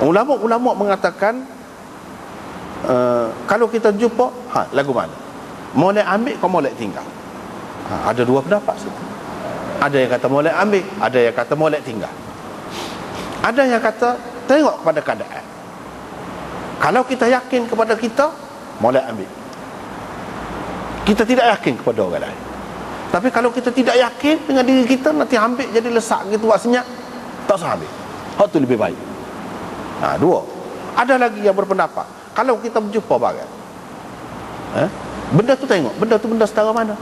Ulama-ulama mengatakan kalau kita jumpa lagu mana, molek ambil kau molek tinggal. Ada dua pendapat situ. Ada yang kata molek ambil, ada yang kata molek tinggal. Ada yang kata tengok kepada keadaan. Kalau kita yakin kepada kita, molek ambil. Kita tidak yakin kepada orang lain. Tapi kalau kita tidak yakin dengan diri kita, nanti ambil jadi lesak gitu, buat senyap, tak usah ambil. Hak tu lebih baik. Dua. Ada lagi yang berpendapat, kalau kita berjumpa barang, benda tu tengok, benda tu benda setara mana.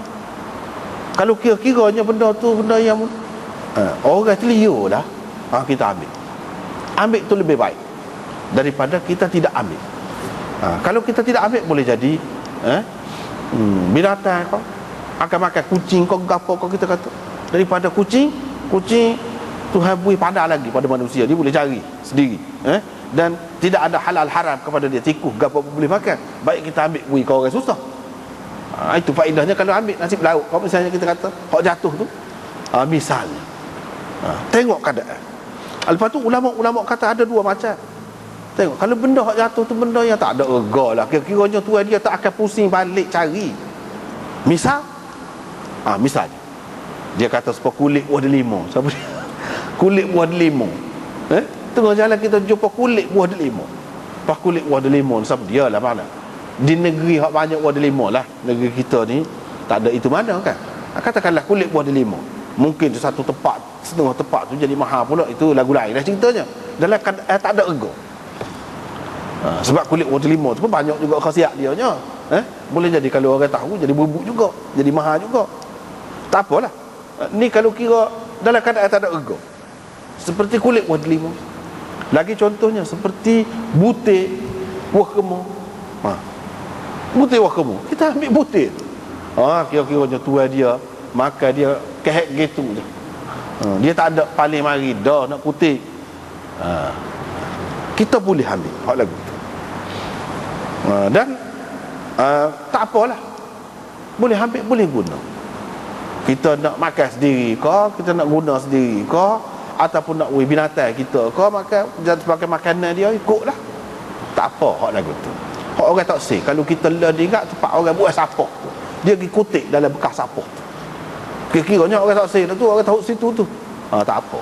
Kalau kira-kiranya benda tu benda yang orang terliur dah, kita ambil. Ambil tu lebih baik daripada kita tidak ambil. Kalau kita tidak ambil, boleh jadi binatang kau akan makan kucing kau, gapo kau, kita kata. Daripada kucing Tuhan beri pandang lagi pada manusia, dia boleh cari sendiri, dan tidak ada halal haram kepada dia, tikus gapo boleh makan. Baik kita ambil beri kau orang susah. Itu faedahnya kalau ambil nasib lauk. Kalau misalnya kita kata hak jatuh tu, misalnya, tengok keadaan. Lepas tu ulama-ulama kata ada dua macam. Tengok, kalau benda hak jatuh tu benda yang tak ada rega lah, kira-kiranya tu dia tak akan pusing balik cari. Misalnya dia kata sebab kulit buah delima. Siapa dia? Kulit buah delima. Tengah jalan kita jumpa kulit buah delima. Pas kulit buah delima, siapa dia lah mana? Di negeri hak banyak buah delima lah, negeri kita ni tak ada itu mana kan. Katakanlah kulit buah delima, mungkin satu tempat, setengah tempat tu jadi mahal pula, itu lagu lain lah ceritanya. Dalam tak ada rega. Sebab kulit buah delima tu pun banyak juga khasiat dia nya. Boleh jadi kalau orang tahu jadi berbuk juga, jadi mahal juga. Tak apalah. Ni kalau kira dalam keadaan tak ada rega, seperti kulit buah delima. Lagi contohnya seperti butir buah kemur. Butir buah kemur, kita ambil butir. Kira-kiranya tuan dia makan dia kehek gitu je. Dia tak ada paling mari dah nak kutip. Kita boleh ambil hak lagu tu. Dan tak apalah, boleh ambil, boleh guna. Kita nak makan sendiri ke, kita nak guna sendiri ke, ataupun nak beri binatang kita ke makan, sebagai makanan dia, ikutlah. Tak apa hak lagu tu. Hak orang tak say, kalau kita ingat tempat orang buat sapah tu, dia pergi kutip dalam bekas sapah tu, kira-kiranya orang tak say tu, orang tahu situ tu, tak apa.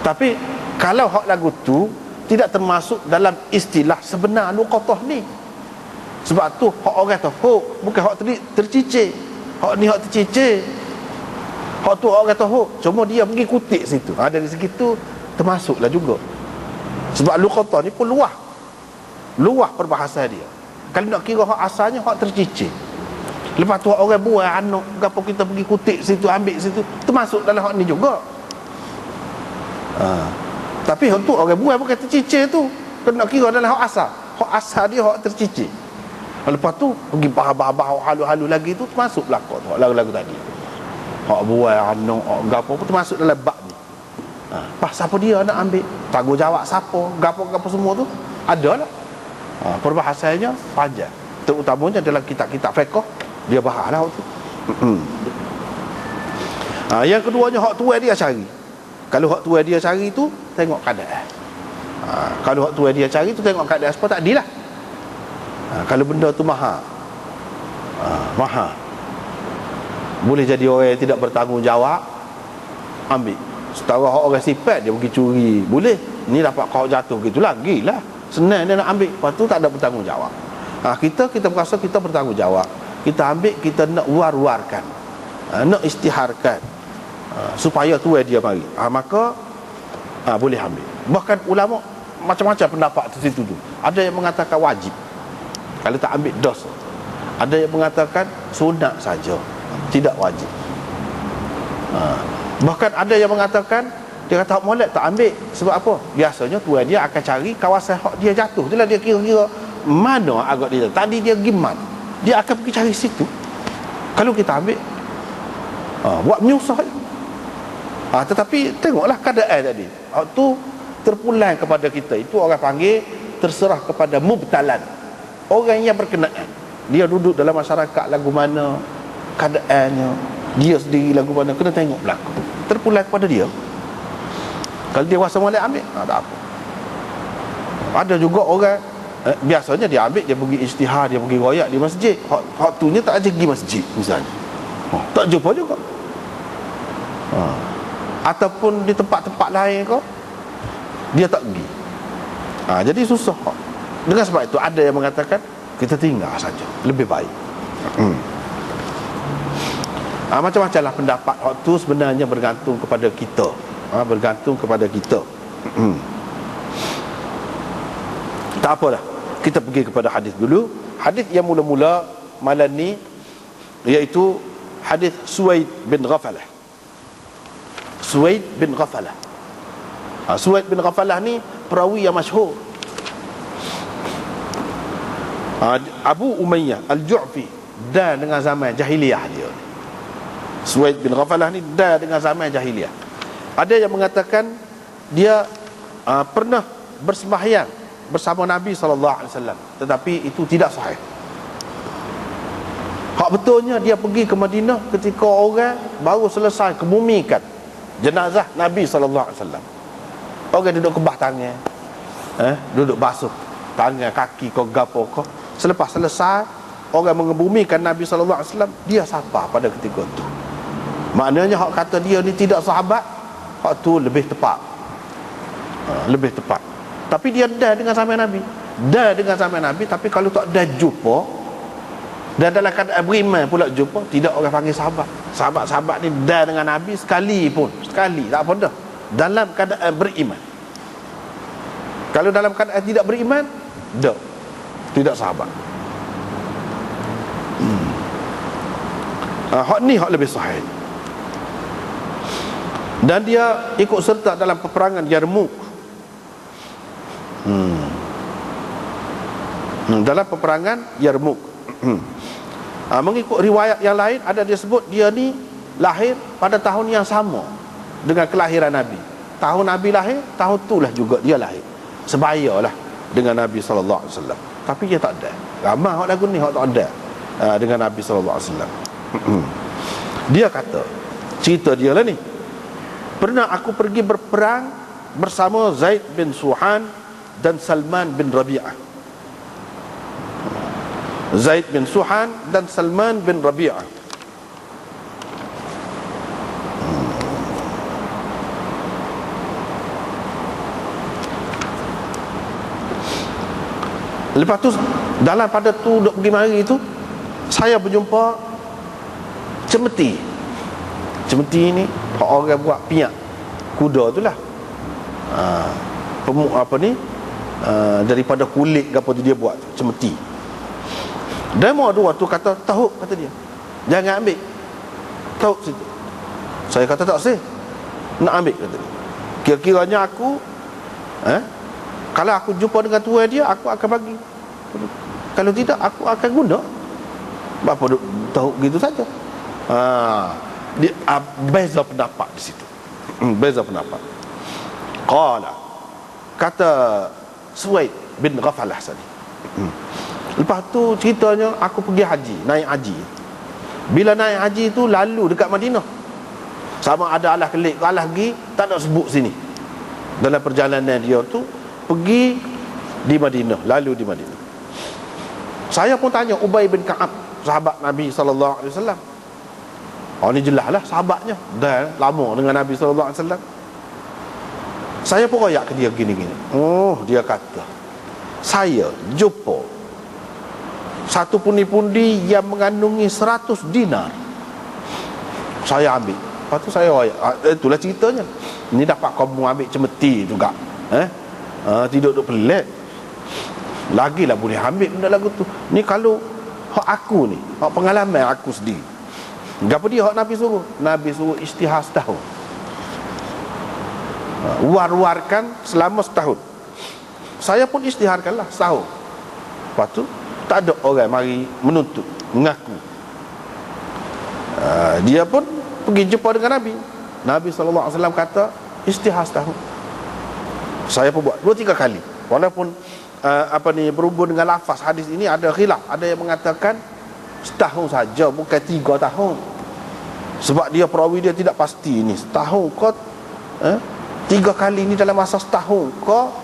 Tapi kalau hak lagu tu tidak termasuk dalam istilah sebenar luqatah ni. Sebab tu hak orang tahu, bukan hak tercicir. Hak ni hak tercicir. Hak tu hak orang tahu, cuma dia pergi kutip situ. Dari segitu termasuklah juga. Sebab luqatah ni pun luah perbahasan dia. Kalau nak kira hak asalnya hak tercicir. Lepas tu orang buat anak gapo, kita pergi kutip situ, ambil situ, termasuk dalam hak ni juga. Tapi hak tu orang buat bukan tercicir tu. Kalau nak kira dalam hak asal. Hak asal dia hak tercicir. Lepas tu pergi bahas-bahas halu-halu lagi tu, termasuk belakang tu, lagu-lagu tadi. Hak buat anak hak gapo pun termasuk dalam bab ni. Pas siapa dia nak ambil, tanggungjawab siapa, gapo-gapo semua tu adalah. Perbahasannya panjang, terutamanya dalam kitab-kitab fiqh dia bahaslah tu. Yang keduanya hak tuai dia cari. Kalau hak tuai dia cari tu, tengok keadaan. Kalau hak tuai dia cari tu, tengok keadaan sebab tak adil lah. Kalau benda tu mahal, boleh jadi orang yang tidak bertanggungjawab ambil. Setara hak orang sifat dia pergi curi, boleh. Ni dapat kau jatuh gitu lagi lah, senang dia nak ambil. Lepas tu tak ada bertanggungjawab. Kita berasa kita bertanggungjawab. Kita ambil, kita nak war-warkan, nak istiharkan, supaya tu dia mari. Maka boleh ambil. Bahkan ulama macam-macam pendapat di situ tu. Ada yang mengatakan wajib, kalau tak ambil dosa. Ada yang mengatakan sunat saja, tidak wajib. Bahkan ada yang mengatakan, dia kata hak molek tak ambil. Sebab apa? Biasanya tuan dia akan cari kawasan hak dia jatuh. Itulah dia kira-kira mana agak dia. Tadi dia giman, dia akan pergi cari situ. Kalau kita ambil, buat menyusah. Tetapi tengoklah keadaan tadi. Hak tu terpulang kepada kita. Itu orang panggil terserah kepada mubtalan, orang yang berkenaan. Dia duduk dalam masyarakat lagu mana, keadaannya, dia sendiri lagu mana, kena tengok belakang. Terpulang kepada dia. Kalau dia rasa molek ambil, tak apa. Ada juga orang biasanya dia ambil, dia pergi ijtihad, dia pergi royak di masjid. Hak tunya tak aja pergi masjid misalnya. Tak jumpa juga. Ataupun di tempat-tempat lain kau dia tak pergi. Jadi susah. Dengan sebab itu ada yang mengatakan kita tinggal saja, lebih baik. Macam-macam lah pendapat. Hak tu sebenarnya bergantung kepada kita. Bergantung kepada kita. Tak apalah, kita pergi kepada hadis dulu. Hadis yang mula-mula malam ni, iaitu hadis Suwaid bin Ghafalah. Suwaid bin Ghafalah. Suwaid bin Ghafalah ni perawi yang masyhur. Abu Umayyah Al-Ju'fi, dan dengan zaman jahiliyah dia. Suwaid bin Ghafalah ni dah dengan zaman jahiliyah. Ada yang mengatakan dia pernah bersembahyang bersama Nabi SAW, tetapi itu tidak sahih. Hak betulnya dia pergi ke Madinah ketika orang baru selesai kebumikan jenazah Nabi SAW. Orang duduk kebah tangan, duduk basuh tangan, kaki kau gapo kau. Selepas selesai orang mengebumikan Nabi SAW, dia sapa pada ketika itu. Maknanya hak kata dia ni tidak sahabat, hak tu lebih tepat. Lebih tepat. Tapi dia dah dengan zaman Nabi. Dah dengan zaman Nabi, tapi kalau tak dah jumpa, dan dalam keadaan beriman pula jumpa, tidak orang panggil sahabat. Sahabat-sahabat ni dah dengan Nabi sekali pun, sekali, tak apa dah, dalam keadaan beriman. Kalau dalam keadaan tidak beriman, dah, tidak sahabat. Hak ni hak lebih sahih. Dan dia ikut serta dalam peperangan Yarmuk. Dalam peperangan Yarmuk. Mengikut riwayat yang lain, ada dia sebut dia ni lahir pada tahun yang sama dengan kelahiran Nabi. Tahun Nabi lahir, tahun itulah juga dia lahir. Sebayalah dengan Nabi SAW. Tapi dia tak ada. Ramai hak lagu ni hak tak ada dengan Nabi SAW. Dia kata, cerita dia lah ni, pernah aku pergi berperang bersama Zaid bin Suhan dan Salman bin Rabi'ah. Zaid bin Suhan dan Salman bin Rabi'ah. Lepas tu dalam pada tu duk pergi mari tu, saya berjumpa cemeti. Cemeti ni hak orang buat piak kuda tu lah. Apa ni, daripada kulit ke apa tu dia buat tu, cemeti. Demo dua tu kata tahu, kata dia, jangan ambil tahu situ. Saya kata tak sih, nak ambil, kata dia. Kira-kiranya aku kalau aku jumpa dengan tuan dia, aku akan bagi. Kalau tidak, aku akan guna. Apa tahu gitu saja. Dia beza pendapat di situ. Beza pendapat. Qala, kata Suwaid bin Ghafalah tadi. Lepas tu ceritanya aku pergi haji, naik haji. Bila naik haji tu lalu dekat Madinah. Sama ada alah kelik ke alah pergi, tak nak sebut sini. Dalam perjalanan dia tu pergi di Madinah, lalu di Madinah. Saya pun tanya Ubay bin Ka'ab, sahabat Nabi SAW. Ni jelaslah sahabatnya, dah lama dengan Nabi SAW. Saya pun royak ke dia gini-gini. Dia kata, saya jumpa satu pundi-pundi yang mengandungi 100 dinar. Saya ambil. Lepas tu saya royak. Itulah ceritanya. Ini dapat kamu ambil cemeti juga. Tidak duk pelik. Lagilah boleh ambil benda lagu tu. Ni kalau hak aku ni, hak pengalaman aku sendiri. Gapo dia hak Nabi suruh? Nabi suruh ijtihad setahun. War-warkan selama setahun. Saya pun ijtihadkanlah setahun. Lepas tu tak ada orang mari menuntut, mengaku. Dia pun pergi jumpa dengan Nabi. Nabi SAW kata ijtihad setahun. Saya pun buat 2-3 kali. Walaupun berhubung dengan lafaz hadis ini ada khilaf. Ada yang mengatakan setahun saja, bukan 3 tahun. Sebab dia perawi dia tidak pasti ni setahun kau 3 kali ni dalam masa setahun kau